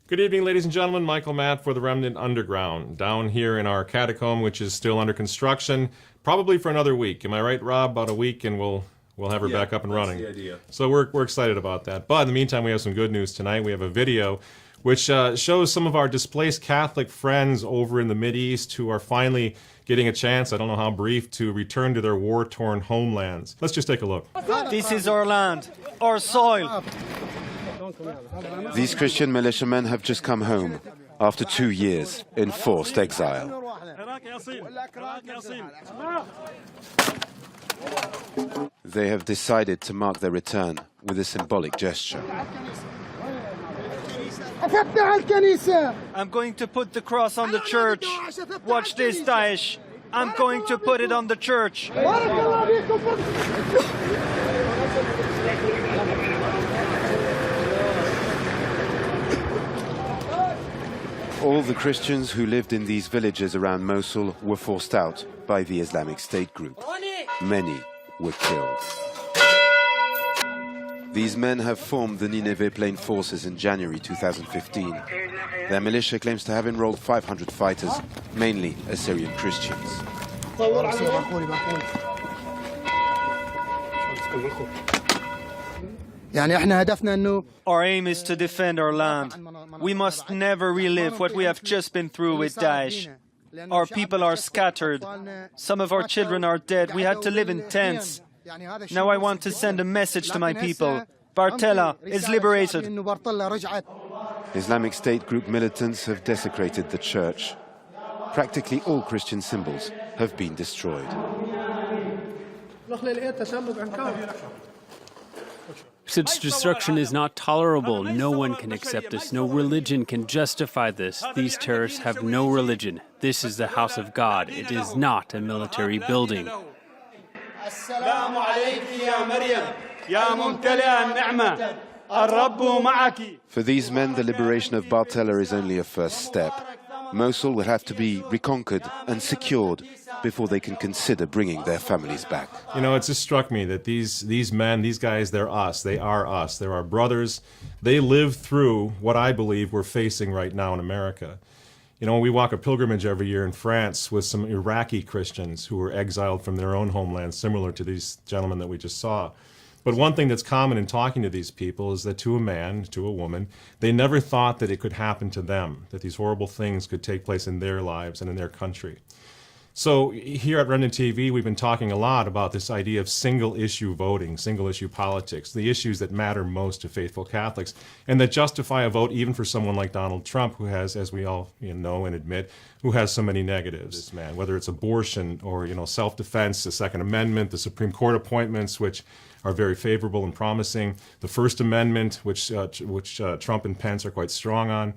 Good evening, ladies and gentlemen. Michael Matt for the Remnant Underground, down here in our catacomb, which is still under construction, probably for another week. Am I right, Rob? About a week, and we'll have her back up and running. That's the idea. So we're excited about that. But in the meantime, we have some good news tonight. We have a video which shows some of our displaced Catholic friends over in the Mideast who are finally getting a chance, I don't know how brief, to return to their war-torn homelands. Let's just take a look. This is our land, our soil. These Christian militiamen have just come home after 2 years in forced exile. They have decided to mark their return with a symbolic gesture. I'm going to put the cross on the church. Watch this, Daesh. I'm going to put it on the church. All the Christians who lived in these villages around Mosul were forced out by the Islamic State group. Many were killed. These men have formed the Nineveh Plain Forces in January 2015. Their militia claims to have enrolled 500 fighters, mainly Assyrian Christians. Our aim is to defend our land. We must never relive what we have just been through with Daesh. Our people are scattered. Some of our children are dead. We had to live in tents. Now I want to send a message to my people. Bartella is liberated. Islamic State group militants have desecrated the church. Practically all Christian symbols have been destroyed. Such destruction is not tolerable. No one can accept this. No religion can justify this. These terrorists have no religion. This is the house of God. It is not a military building. For these men, the liberation of Bartella is only a first step. Mosul will have to be reconquered and secured before they can consider bringing their families back. You know, it just struck me that these men, these guys, they're us. They are us. They're our brothers. They lived through what I believe we're facing right now in America. You know, we walk a pilgrimage every year in France with some Iraqi Christians who were exiled from their own homeland, similar to these gentlemen that we just saw. But one thing that's common in talking to these people is that to a man, to a woman, they never thought that it could happen to them, that these horrible things could take place in their lives and in their country. So here at Remnant TV, we've been talking a lot about this idea of single-issue voting, single-issue politics, the issues that matter most to faithful Catholics, and that justify a vote even for someone like Donald Trump, who has, as we all know and admit, who has so many negatives. This man, whether it's abortion or self-defense, the Second Amendment, the Supreme Court appointments, which are very favorable and promising, the First Amendment, which Trump and Pence are quite strong on.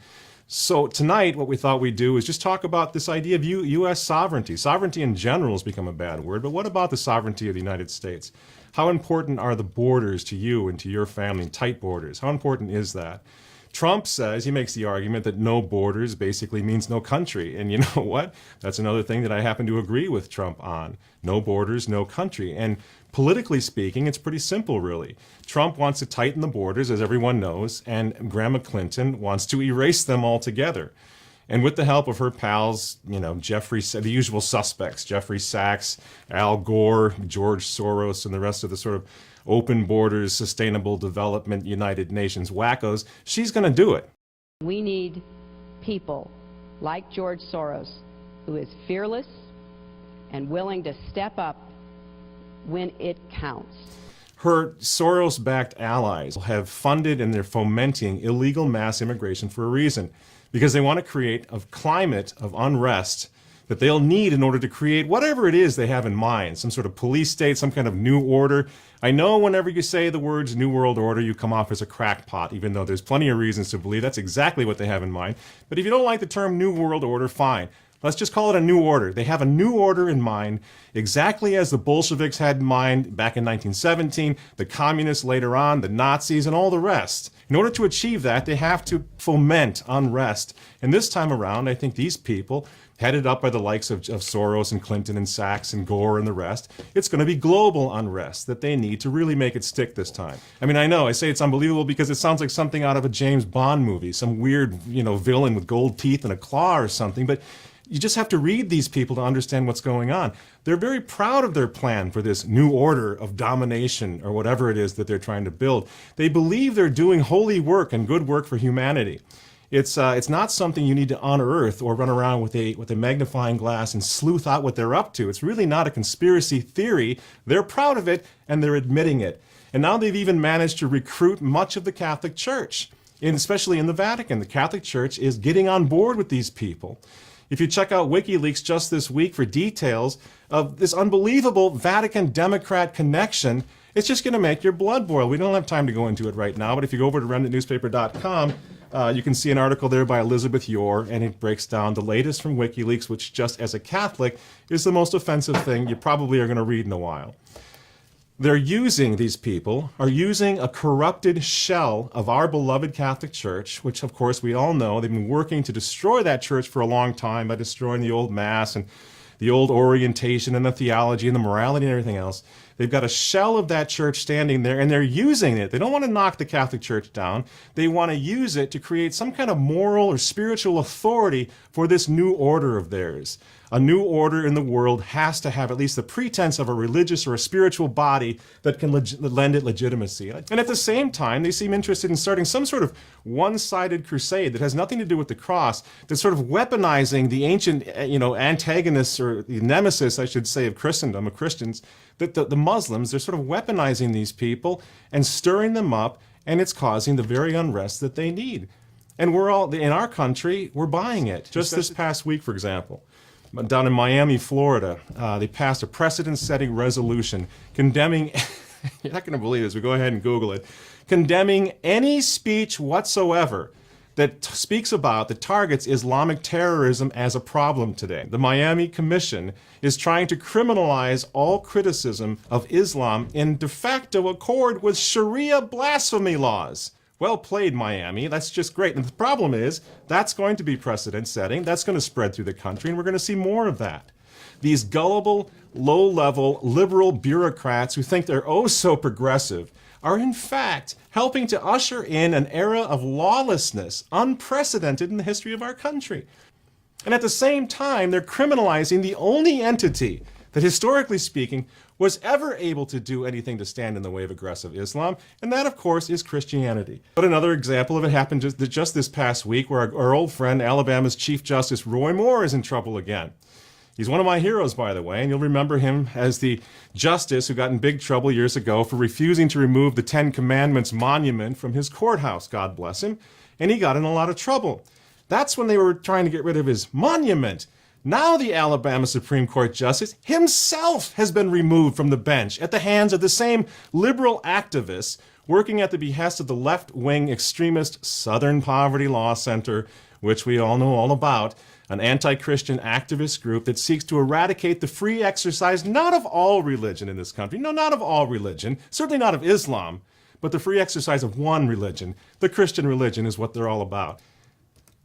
So tonight, what we thought we'd do is just talk about this idea of U.S. sovereignty. Sovereignty in general has become a bad word, but what about the sovereignty of the United States? How important are the borders to you and to your family, tight borders? How important is that? Trump says, he makes the argument that no borders basically means no country. And you know what? That's another thing that I happen to agree with Trump on. No borders, no country. And politically speaking, it's pretty simple, really. Trump wants to tighten the borders, as everyone knows, and Grandma Clinton wants to erase them altogether. And with the help of her pals, the usual suspects, Jeffrey Sachs, Al Gore, George Soros, and the rest of the sort of open borders, sustainable development, United Nations wackos, she's going to do it. We need people like George Soros, who is fearless and willing to step up when it counts. Her Soros-backed allies have funded and they're fomenting illegal mass immigration for a reason, because they want to create a climate of unrest that they'll need in order to create whatever it is they have in mind, some sort of police state, some kind of new order. I know whenever you say the words New World Order, you come off as a crackpot, even though there's plenty of reasons to believe that's exactly what they have in mind. But if you don't like the term New World Order, fine. Let's just call it a new order. They have a new order in mind, exactly as the Bolsheviks had in mind back in 1917, the communists later on, the Nazis, and all the rest. In order to achieve that, they have to foment unrest. And this time around, I think these people headed up by the likes of Soros and Clinton and Sachs and Gore and the rest. It's going to be global unrest that they need to really make it stick this time. I mean, I know I say it's unbelievable because it sounds like something out of a James Bond movie, some weird, villain with gold teeth and a claw or something, but you just have to read these people to understand what's going on. They're very proud of their plan for this new order of domination or whatever it is that they're trying to build. They believe they're doing holy work and good work for humanity. It's not something you need to unearth or run around with a magnifying glass and sleuth out what they're up to. It's really not a conspiracy theory. They're proud of it and they're admitting it. And now they've even managed to recruit much of the Catholic Church, especially in the Vatican. The Catholic Church is getting on board with these people. If you check out WikiLeaks just this week for details of this unbelievable Vatican Democrat connection, it's just going to make your blood boil. We don't have time to go into it right now, but if you go over to remnantnewspaper.com, you can see an article there by Elizabeth Yore, and it breaks down the latest from WikiLeaks, which just as a Catholic is the most offensive thing you probably are going to read in a while. These people are using a corrupted shell of our beloved Catholic Church, which of course we all know they've been working to destroy that church for a long time by destroying the old Mass and the old orientation and the theology and the morality and everything else. They've got a shell of that church standing there and they're using it. They don't want to knock the Catholic Church down. They want to use it to create some kind of moral or spiritual authority for this new order of theirs. A new order in the world has to have at least the pretense of a religious or a spiritual body that can lend it legitimacy. And at the same time, they seem interested in starting some sort of one-sided crusade that has nothing to do with the cross, that's sort of weaponizing the ancient, antagonists or the nemesis, I should say, of Christendom, of Christians, that the Muslims, they're sort of weaponizing these people and stirring them up, and it's causing the very unrest that they need. And we're all, in our country, we're buying it. Just this past week, for example, down in Miami, Florida, they passed a precedent-setting resolution condemning, you're not going to believe this, but go ahead and Google it, condemning any speech whatsoever that speaks about, that targets Islamic terrorism as a problem today. The Miami Commission is trying to criminalize all criticism of Islam in de facto accord with Sharia blasphemy laws. Well played, Miami. That's just great. And the problem is, that's going to be precedent-setting. That's going to spread through the country, and we're going to see more of that. These gullible, low-level, liberal bureaucrats who think they're oh so progressive are in fact helping to usher in an era of lawlessness unprecedented in the history of our country. And at the same time, they're criminalizing the only entity that, historically speaking, was ever able to do anything to stand in the way of aggressive Islam, and that, of course, is Christianity. But another example of it happened just this past week, where our old friend, Alabama's Chief Justice Roy Moore, is in trouble again. He's one of my heroes, by the way, and you'll remember him as the justice who got in big trouble years ago for refusing to remove the Ten Commandments monument from his courthouse, God bless him, and he got in a lot of trouble. That's when they were trying to get rid of his monument. Now the Alabama Supreme Court Justice himself has been removed from the bench at the hands of the same liberal activists working at the behest of the left-wing extremist Southern Poverty Law Center, which we all know all about, an anti-Christian activist group that seeks to eradicate the free exercise not of all religion in this country, no, not of all religion, certainly not of Islam, but the free exercise of one religion. The Christian religion is what they're all about.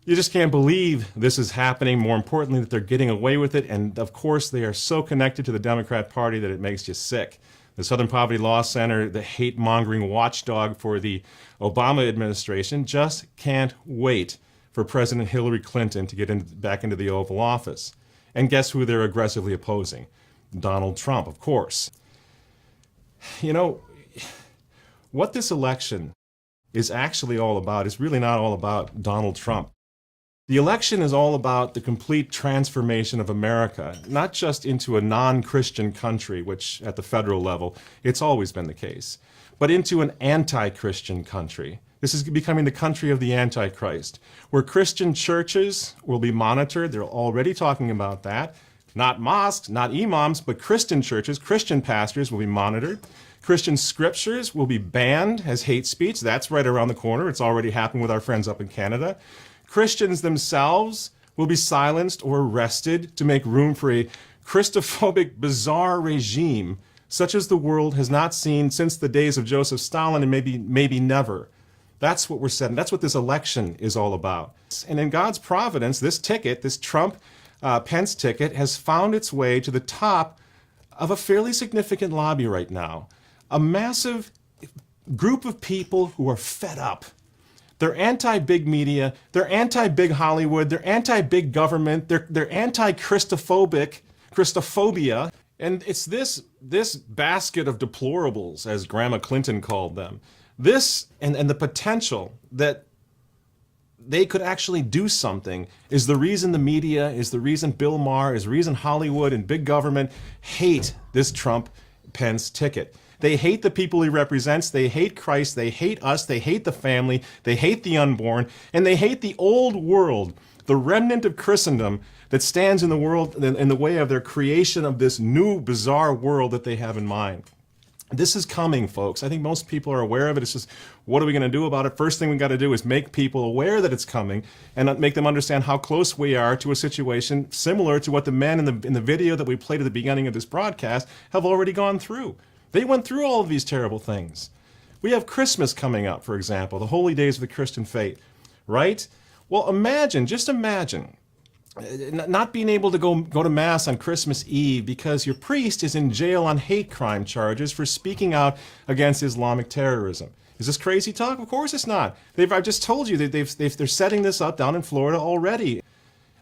You just can't believe this is happening. More importantly, that they're getting away with it. And of course, they are so connected to the Democrat Party that it makes you sick. The Southern Poverty Law Center, the hate-mongering watchdog for the Obama administration, just can't wait for President Hillary Clinton to get back into the Oval Office. And guess who they're aggressively opposing? Donald Trump, of course. You know, what this election is actually all about is really not all about Donald Trump. The election is all about the complete transformation of America, not just into a non-Christian country, which at the federal level, it's always been the case, but into an anti-Christian country. This is becoming the country of the Antichrist, where Christian churches will be monitored. They're already talking about that. Not mosques, not imams, but Christian churches, Christian pastors will be monitored. Christian scriptures will be banned as hate speech. That's right around the corner. It's already happened with our friends up in Canada. Christians themselves will be silenced or arrested to make room for a Christophobic, bizarre regime such as the world has not seen since the days of Joseph Stalin and maybe never. That's what we're setting. That's what this election is all about. And in God's providence, this ticket, this Trump Pence ticket has found its way to the top of a fairly significant lobby right now. A massive group of people who are fed up. They're anti-big media, they're anti-big Hollywood, they're anti-big government, they're Christophobia, and it's this basket of deplorables, as Grandma Clinton called them. This and the potential that they could actually do something is the reason the media, is the reason Bill Maher, is the reason Hollywood and big government hate this Trump-Pence ticket. They hate the people he represents, they hate Christ, they hate us, they hate the family, they hate the unborn, and they hate the old world, the remnant of Christendom that stands in the world in the way of their creation of this new bizarre world that they have in mind. This is coming, folks. I think most people are aware of it. It's just, what are we going to do about it? First thing we got to do is make people aware that it's coming and make them understand how close we are to a situation similar to what the men in the video that we played at the beginning of this broadcast have already gone through. They went through all of these terrible things. We have Christmas coming up, for example, the holy days of the Christian faith, right? Well, just imagine, not being able to go to Mass on Christmas Eve because your priest is in jail on hate crime charges for speaking out against Islamic terrorism. Is this crazy talk? Of course it's not. I've just told you that they're setting this up down in Florida already.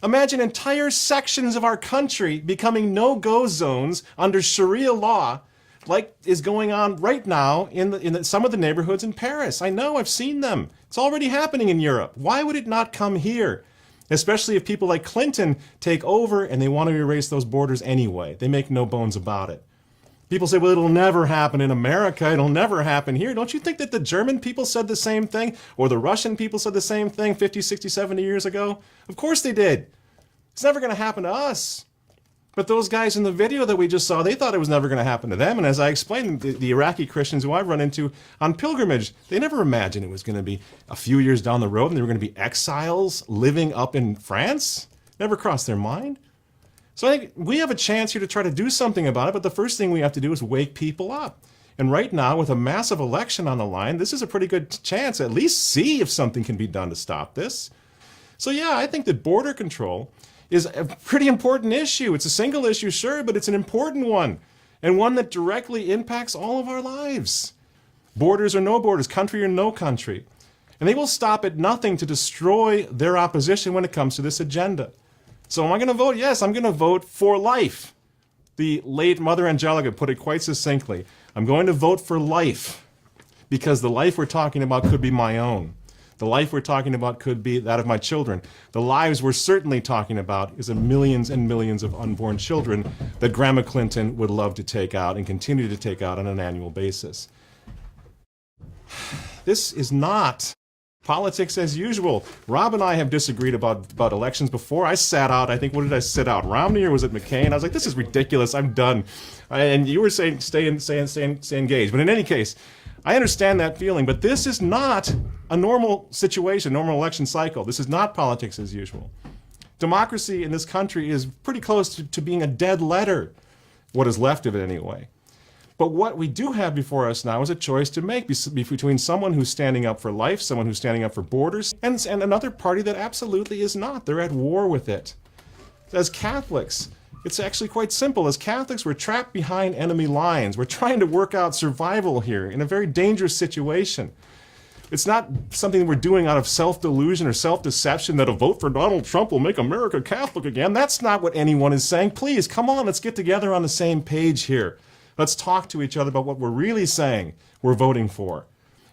Imagine entire sections of our country becoming no-go zones under Sharia law, like is going on right now in some of the neighborhoods in Paris. I know, I've seen them. It's already happening in Europe. Why would it not come here? Especially if people like Clinton take over and they want to erase those borders anyway. They make no bones about it. People say, well, it'll never happen in America. It'll never happen here. Don't you think that the German people said the same thing? Or the Russian people said the same thing 50, 60, 70 years ago? Of course they did. It's never going to happen to us. But those guys in the video that we just saw, they thought it was never going to happen to them. And as I explained, the Iraqi Christians who I've run into on pilgrimage, they never imagined it was going to be a few years down the road and they were going to be exiles living up in France. Never crossed their mind. So I think we have a chance here to try to do something about it, but the first thing we have to do is wake people up. And right now, with a massive election on the line, this is a pretty good chance, at least see if something can be done to stop this. So yeah, I think that border control is a pretty important issue. It's a single issue, sure, but it's an important one, and one that directly impacts all of our lives. Borders or no borders, country or no country. And they will stop at nothing to destroy their opposition when it comes to this agenda. So am I going to vote? Yes, I'm going to vote for life. The late Mother Angelica put it quite succinctly. I'm going to vote for life because the life we're talking about could be my own. The life we're talking about could be that of my children. The lives we're certainly talking about is the millions and millions of unborn children that Grandma Clinton would love to take out and continue to take out on an annual basis. This is not politics as usual. Rob and I have disagreed about elections before. I sat out, I think, what did I sit out? Romney or was it McCain? I was like, this is ridiculous, I'm done. And you were saying stay engaged. But in any case, I understand that feeling, but this is not a normal situation, normal election cycle. This is not politics as usual. Democracy in this country is pretty close to being a dead letter, what is left of it anyway. But what we do have before us now is a choice to make between someone who's standing up for life, someone who's standing up for borders, and another party that absolutely is not. They're at war with it. As Catholics, it's actually quite simple. As Catholics, we're trapped behind enemy lines. We're trying to work out survival here in a very dangerous situation. It's not something we're doing out of self-delusion or self-deception that a vote for Donald Trump will make America Catholic again. That's not what anyone is saying. Please, come on, let's get together on the same page here. Let's talk to each other about what we're really saying we're voting for.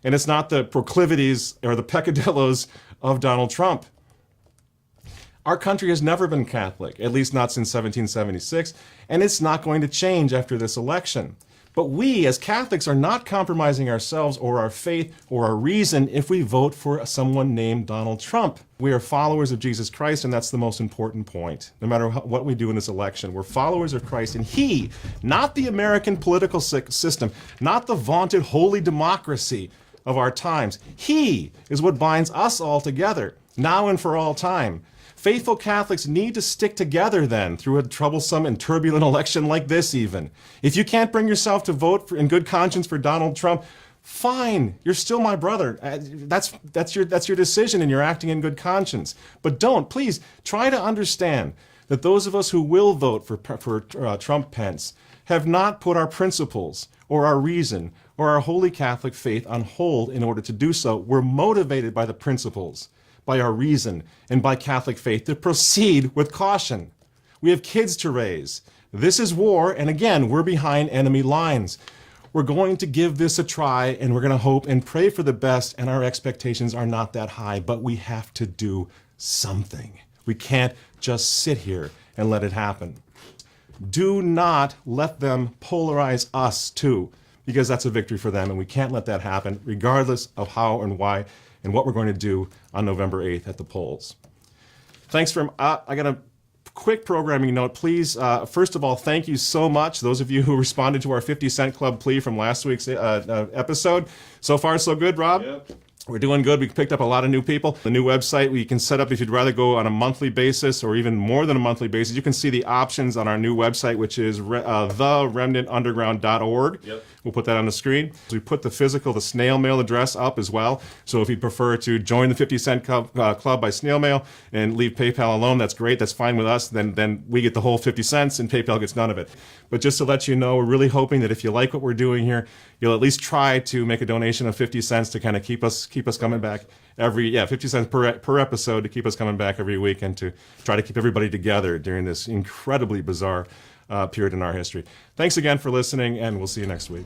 And it's not the proclivities or the peccadillos of Donald Trump. Our country has never been Catholic, at least not since 1776, and it's not going to change after this election. But we, as Catholics, are not compromising ourselves or our faith or our reason if we vote for someone named Donald Trump. We are followers of Jesus Christ, and that's the most important point. No matter what we do in this election, we're followers of Christ, and He, not the American political system, not the vaunted holy democracy of our times, He is what binds us all together, now and for all time. Faithful Catholics need to stick together then through a troublesome and turbulent election like this even. If you can't bring yourself to vote in good conscience for Donald Trump, fine, you're still my brother. That's your decision and you're acting in good conscience. But please, try to understand that those of us who will vote for Trump-Pence have not put our principles or our reason or our holy Catholic faith on hold in order to do so. We're motivated by the principles, by our reason, and by Catholic faith to proceed with caution. We have kids to raise. This is war, and again, we're behind enemy lines. We're going to give this a try, and we're going to hope and pray for the best, and our expectations are not that high, but we have to do something. We can't just sit here and let it happen. Do not let them polarize us too, because that's a victory for them, and we can't let that happen, regardless of how and why and what we're going to do on November 8th at the polls. Thanks for, I got a quick programming note. Please, first of all, thank you so much, those of you who responded to our 50 Cent Club plea from last week's episode. So far, so good, Rob? Yep. We're doing good. We picked up a lot of new people. The new website we can set up if you'd rather go on a monthly basis or even more than a monthly basis. You can see the options on our new website, which is theremnantunderground.org. Yep. We'll put that on the screen. We put the snail mail address up as well. So if you prefer to join the 50 Cent Club by snail mail and leave PayPal alone, that's great. That's fine with us. Then we get the whole 50 cents and PayPal gets none of it. But just to let you know, we're really hoping that if you like what we're doing here, you'll at least try to make a donation of 50 cents to kind of keep us coming back 50 cents per episode to keep us coming back every week and to try to keep everybody together during this incredibly bizarre period in our history. Thanks again for listening, and we'll see you next week.